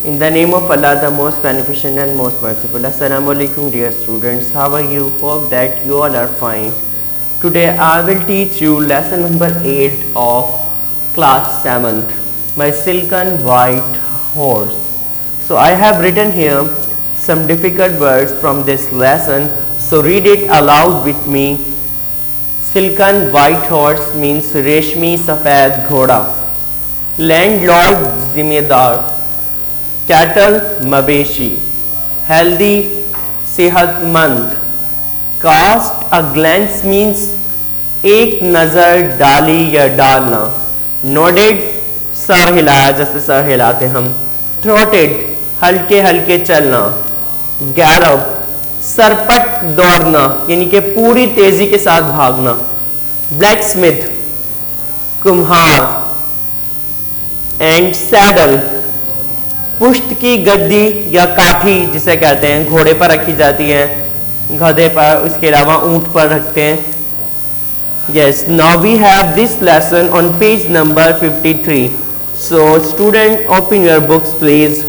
In the name of Allah, the most beneficent and most merciful. Assalamu alaikum dear students. How are you? Hope that you all are fine. Today I will teach you lesson number 8 of class 7th, my silken white horse. So I have written here some difficult words from this lesson. So read it aloud with me. Silken white horse means रेशमी सफ़ेद घोड़ा. Landlord जिम्मेदार. Cattle मवेशी. Healthy सेहतमंद. Cast अ glans means एक नज़र डाली या डालना. नोडेड सर हिलाया, जैसे सर हिलाते हम. थ्रोटेड हल्के हल्के चलना. गैरब सरपट दौड़ना, यानी कि पूरी तेजी के साथ भागना. ब्लैक स्मिथ कुम्हार. एंड सैडल पुश्त की गद्दी या काठी जिसे कहते हैं, घोड़े पर रखी जाती है, गधे पर, उसके अलावा ऊंट पर रखते हैं. Yes, now we have this lesson on page number 53. So student, open your books please.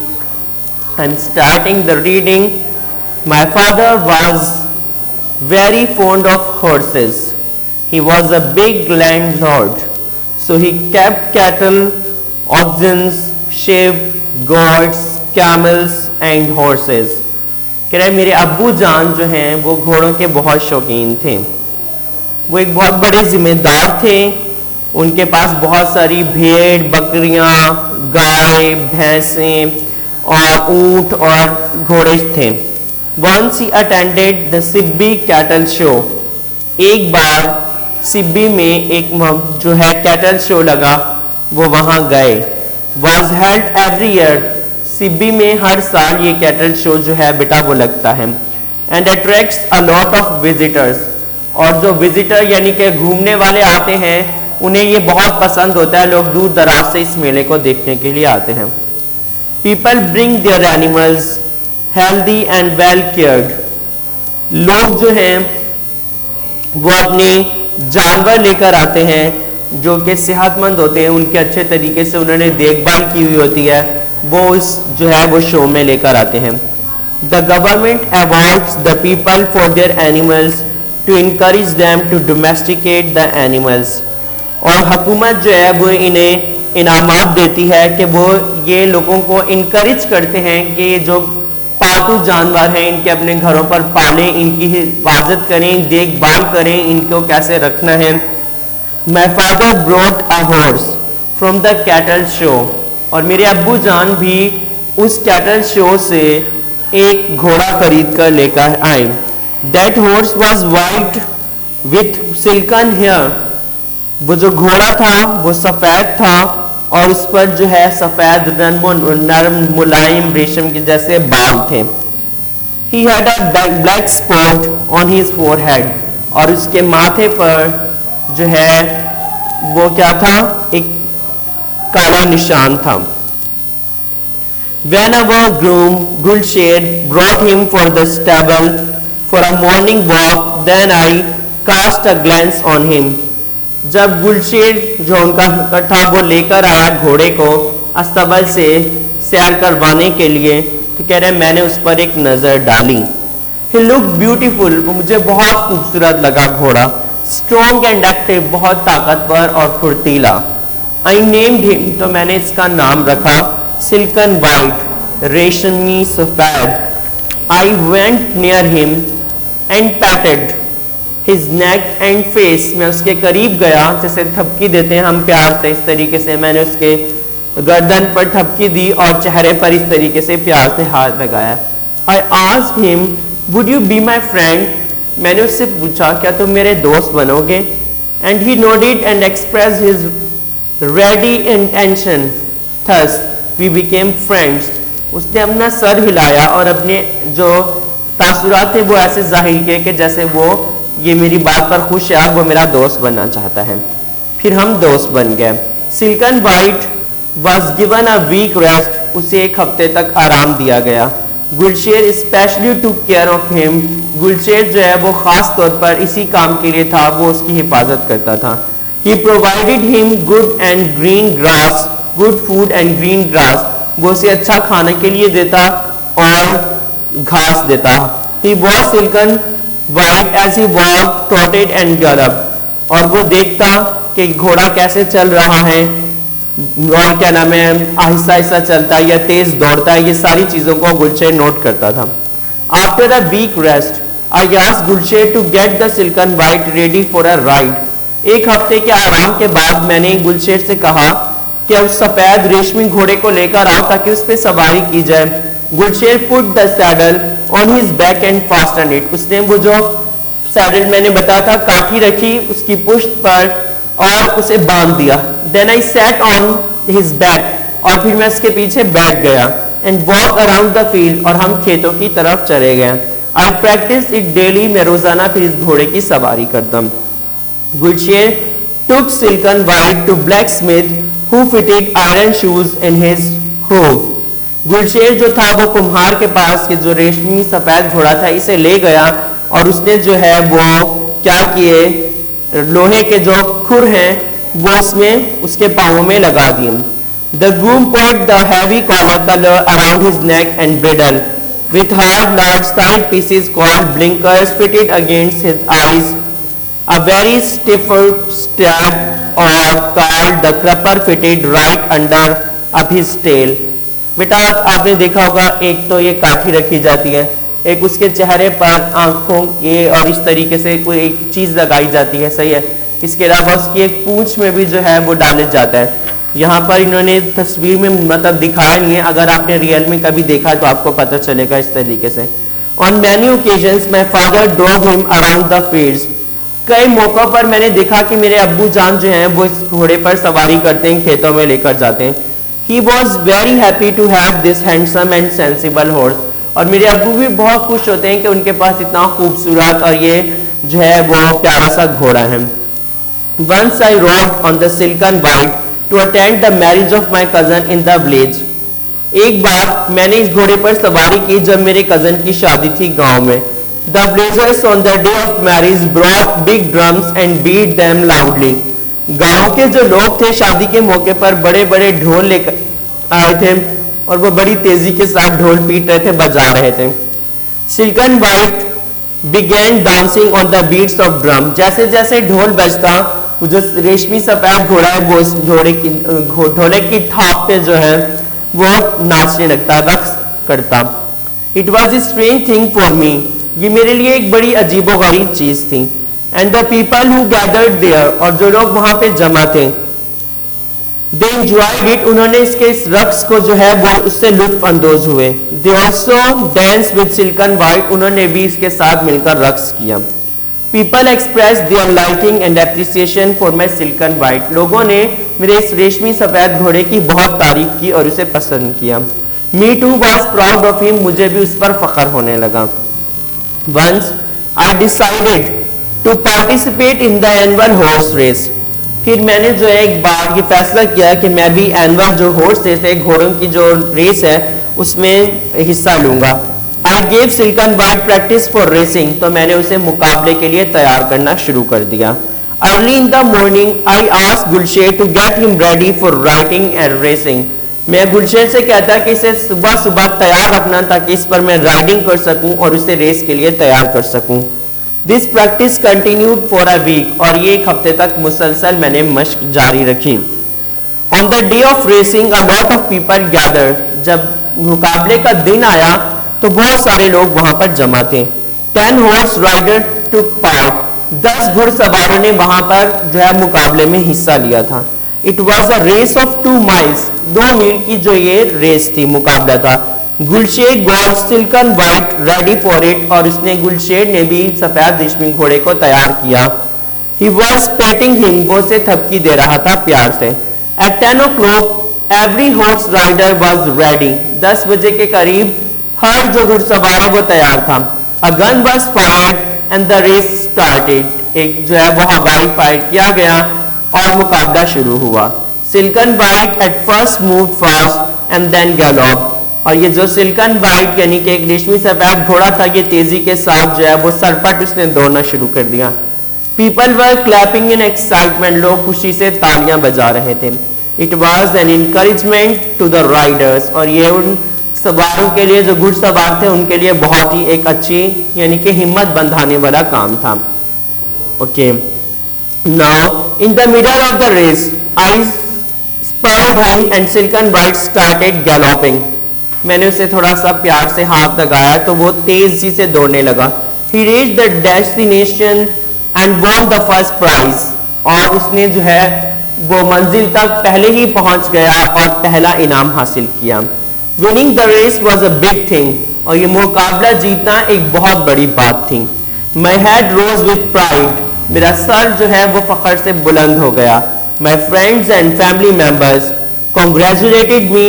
I'm starting the reading. My father was very fond of horses. He was a big landlord. So he kept cattle, oxen, sheep, goats, camels and horses. कह रहे मेरे अब्बू जान जो हैं वो घोड़ों के बहुत शौकीन थे. वो एक बहुत बड़े जिम्मेदार थे. उनके पास बहुत सारी भेड़, बकरियां, गाय, भैंसें और ऊंट और घोड़े थे. Once he attended the Sibbi cattle show. एक बार सिब्बी में एक जो है कैटल शो लगा, वो वहाँ गए. Was held every year. Sibi में हर साल ये कैटल शो जो है बेटा वो लगता है. And attracts a lot of visitors. और जो विजिटर यानी कि घूमने वाले आते हैं उन्हें ये बहुत पसंद होता है. लोग दूर दराज से इस मेले को देखने के लिए आते हैं. People bring their animals healthy and well cared. लोग जो हैं वो अपने जानवर लेकर आते हैं जो कि सेहतमंद होते हैं, उनके अच्छे तरीके से उन्होंने देखभाल की हुई होती है, वो इस जो है वो शो में लेकर आते हैं. The government awards the people for their animals to encourage them to domesticate the animals. और हुकूमत जो है वो इन्हें इनामात देती है कि वो ये लोगों को इनकरेज करते हैं कि जो पालतू जानवर हैं इनके अपने घरों पर पालें, इनकी हिफाजत करें, देखभाल करें, इनको कैसे रखना है. My father brought a horse from the cattle show. और मेरे अब्बू जान भी उस कैटल शो से एक घोड़ा खरीद कर लेकर आए. That horse was white with silken hair. वो जो घोड़ा था वो सफ़ेद था और उस पर जो है सफ़ेद नरम मुलायम रेशम के जैसे बाल थे. He had a black spot on his forehead. और उसके माथे पर जो है वो क्या था, एक काला निशान था. When our groom Gulshed brought him for the stable for a morning walk, then I cast a glance on him. जब गुलशेर जो उनका था वो लेकर आया घोड़े को अस्तबल से सैर करवाने के लिए, तो कह रहे मैंने उस पर एक नज़र डाली. He looked beautiful. वो मुझे बहुत खूबसूरत लगा घोड़ा. Strong and active, बहुत ताकतवर और फुर्तीला. I named him, तो मैंने इसका नाम रखा Silken White, रेशमी सफ़ेद. I went near him and patted his neck and face. मैं उसके करीब गया, जैसे थपकी देते हैं हम प्यार से, इस तरीके से मैंने उसके गर्दन पर थपकी दी और चेहरे पर इस तरीके से प्यार से हाथ लगाया. I asked him, would you be my friend? मैंने उससे पूछा क्या तुम मेरे दोस्त बनोगे? And he nodded and expressed his ready intention. Thus we became friends. उसने अपना सर हिलाया और अपने जो तासुरात थे वो ऐसे जाहिर किए कि जैसे वो ये मेरी बात पर खुश है, वो मेरा दोस्त बनना चाहता है. फिर हम दोस्त बन गए. Silken white was given a week rest. उसे एक हफ्ते तक आराम दिया गया. Gulsher specially to care of him. Gulsher जो है वो ख़ास तौर पर इसी काम के लिए था, वो उसकी हिफाजत करता था. He provided him good and green grass, good food and green grass. वो उसे अच्छा खाने के लिए देता और घास देता। He was silken white as he walked, trotted and galloped. और वो देखता कि घोड़ा कैसे चल रहा है और क्या नाम है, आहिस्ता आहिस्ता चलता है या तेज दौड़ता है, ये सारी चीजों को गुलशेर नोट करता था। After a week rest, I asked Gulsher to get the silken white ready for a ride. एक हफ्ते के आराम के बाद मैंने गुलशेर से कहा कि उस सफेद रेशमी घोड़े को लेकर आओ ताकि उस पर सवारी की जाए। Gulsher put the saddle on his back and fastened it. उसने वो जो सैडल मैंने बताया था काठी रखी उसकी पुश्त पर और उसे बांध दिया। Then I sat on his back और फिर मैं उसके पीछे बैठ गया and walk around the field और हम खेतों की तरफ चले गए। I practice it daily, मैं रोजाना फिर इस घोड़े की सवारी करता हूँ। Gulsher took silken white to blacksmith who fitted iron shoes in his hoof. Gulsher जो था वो कुम्हार के पास के जो रेशमी सफेद घोड़ा था इसे ले गया और उसने जो है वो क्या किए, लोहे के जो खुर हैं वो उसमें उसके पाँवों में लगा दिए। The groom put the heavy collar around his neck and bridle with hard large side pieces called blinkers fitted against his eyes. A very stiff strap or called the crupper fitted right under up his tail. बेटा आपने देखा होगा एक तो ये काठी रखी जाती है, एक उसके चेहरे पर आंखों के और इस तरीके से कोई एक चीज लगाई जाती है, सही है। इसके अलावा उसकी एक पूंछ में भी जो है वो डाला जाता है। यहाँ पर इन्होंने तस्वीर में मतलब दिखाया नहीं है, अगर आपने रियल में कभी देखा तो आपको पता चलेगा इस तरीके से। On many occasions my father drove him around the fields. कई मौकों पर मैंने देखा कि मेरे अब्बू जान जो हैं वो इस घोड़े पर सवारी करते हैं, खेतों में लेकर जाते हैं। He was very happy to have this handsome and sensible horse. और मेरे अब्बू भी बहुत खुश होते हैं कि उनके पास इतना खूबसूरत और ये जो है वो प्यारा सा घोड़ा है। Once I rode on the silken white to attend the marriage of my cousin in the village. एक बार मैंने इस घोड़े पर सवारी की जब मेरे कजन की शादी थी गांव में। The villagers on the day of marriage brought big drums and beat them loudly. गांव के जो लोग थे शादी के मौके पर बड़े बड़े ढोल लेकर आए थे और वो बड़ी तेजी के साथ ढोल पीट रहे थे, बजा रहे थे। Silken white began dancing on the beats of drum. जैसे जैसे ढोल बजता जो रेशमी सफेद घोड़ा है वो उस ढोले की थाप पे जो है वो नाचने लगता, रक्स करता। It was a strange thing for me. ये मेरे लिए एक बड़ी अजीबोगरीब चीज थी। And the people who gathered there और जो लोग वहां पे जमा थे, they enjoyed it. उन्होंने इसके इस रक्स को जो है वो उससे लुत्फ अंदोज हुए। They also danced with silken white. उन्होंने भी इसके साथ मिलकर रक्स किया। People expressed their liking and appreciation for my silken white. लोगों ने मेरे इस रेशमी सफेद घोड़े की बहुत तारीफ की और उसे पसंद किया। Me too was proud of him. मुझे भी उस पर फख्र होने लगा। Once I decided to participate in the annual horse race. फिर मैंने जो है एक बार ये फैसला किया कि मैं भी एनुअल जो हॉर्स रेस है, घोड़ों की जो रेस है उसमें हिस्सा लूंगा। I gave silken white practice for racing. तो मैंने उसे मुकाबले के लिए तैयार करना शुरू कर दिया। Early in the morning I asked Gulsher to get him ready for riding and racing. मैं गुलशेर से कहता कि इसे सुबह सुबह तैयार रखना ताकि इस पर मैं राइडिंग कर सकूं और उसे रेस के लिए तैयार कर सकूं। This practice continued for a week और ये एक हफ्ते तक मुसलसल मैंने मश्क जारी रखी। On the day of racing a lot of people gathered. जब मुकाबले का दिन आया तो बहुत सारे लोग वहां पर जमा थे। 10 हॉर्स राइडर टुक पार्ट। 10 घुड़सवारों ने वहां पर जो है मुकाबले में हिस्सा लिया था। It was a race of 2 miles। 2 मील की जो ये रेस थी, मुकाबला था। Gulsher got silken white ready for it और उसने गुलशेर ने भी सफेद रेशमी घोड़े को तैयार किया। He was petting him. वो से थपकी दे रहा था प्यार से। At 10 o'clock every horse rider was ready. 10 बजे के करीब हर जो घुड़सवार है वो तैयार था। A gun was fired and the race started. एक जो है वो हवाई फायर किया गया और मुकाबला शुरू हुआ। Silken white at first move fast and then gallop. और ये जो सिल्कन वाइट यानी कि एक रेशमी सफेद घोड़ा था, ये तेजी के साथ जो है वो सरपट उसने दौड़ना शुरू कर दिया। People were clapping in excitement. लोग खुशी से तालियां बजा रहे थे। It was an encouragement to the riders, और ये उन सवारों के लिए जो घुड़सवार थे उनके लिए बहुत ही एक अच्छी यानी कि हिम्मत बंधाने वाला काम था. Okay, now in the middle of the race I spurred him and Silken White started galloping. मैंने उसे थोड़ा सा प्यार से हाथ लगाया तो वो तेजी से दौड़ने लगा. He reached the destination and won the first prize. और उसने जो है वो मंजिल तक पहले ही पहुंच गया और पहला इनाम हासिल किया. Winning the race was a big thing. और ये मुकाबला जीतना एक बहुत बड़ी बात थी. My head rose with pride. मेरा सर जो है वो फख्र से बुलंद हो गया. My friends and family members congratulated me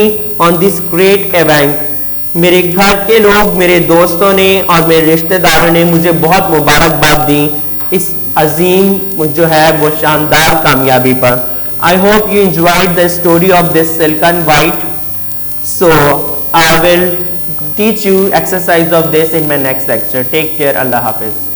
on this great event. मेरे घर के लोग, मेरे दोस्तों ने और मेरे रिश्तेदारों ने मुझे बहुत मुबारकबाद दी इस अजीम जो है वो शानदार कामयाबी पर. I hope you enjoyed the story of this Silken White. So I will teach you exercise of this in my next lecture. Take care. Allah Hafiz.